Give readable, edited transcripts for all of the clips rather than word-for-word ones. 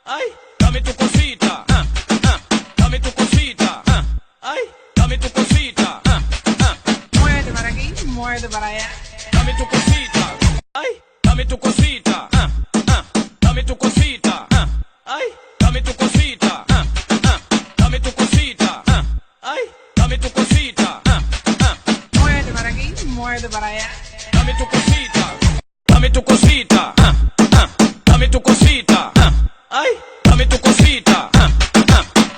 ay, dame tu cosita, dame tu cosita, ay, dame tu cosita, Muerde para aquí, muerde para allá. dame tu cosita, ay, dame tu cosita, dame tu cosita, ay, dame tu cosita, dame tu cosita, ay, dame tu cosita, Muerde para aquí, muerde para allá. dame tu cosita, dame tu cosita, dame tu cosita, ay, dame tu cosita,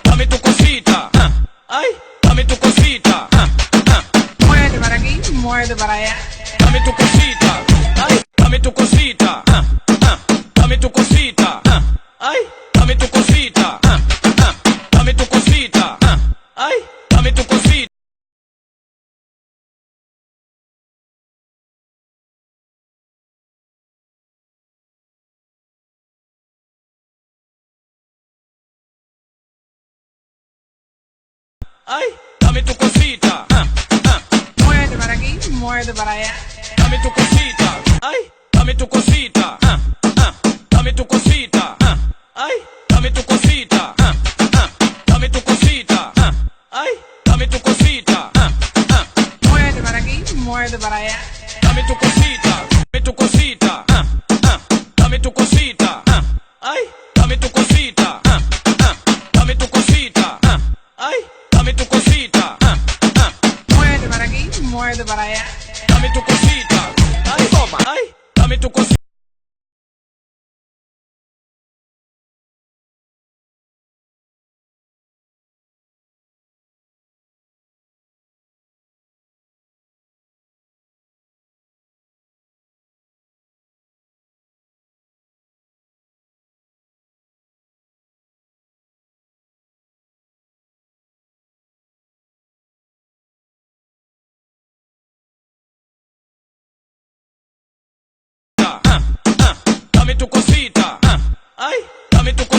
dame tu cosita, ay, dame tu cosita, Muerde para aquí, muerde para allá. dame tu cosita, ay, dame tu cosita, dame tu cosita, ay, dame tu cosita, dame tu cosita, ay, dame tu cosita. Ay, dame tu cosita, Muerde para aquí, muerde para allá. dame tu cosita, ay, dame tu cosita, dame tu cosita, ay, dame tu cosita, dame tu cosita, ay, dame tu cosita, Muerde para aquí, muerde para allá. dame tu cosita, dame tu cosita, dame tu cosita, ay, dame tu cosita, dame tu cosita, ay, dame tu cosita, Muerde para aquí, muerde para allá. dame tu cosita, ay, toma, ay, dame tu cosita. Dame tu cosita, ay, dame tu cosita.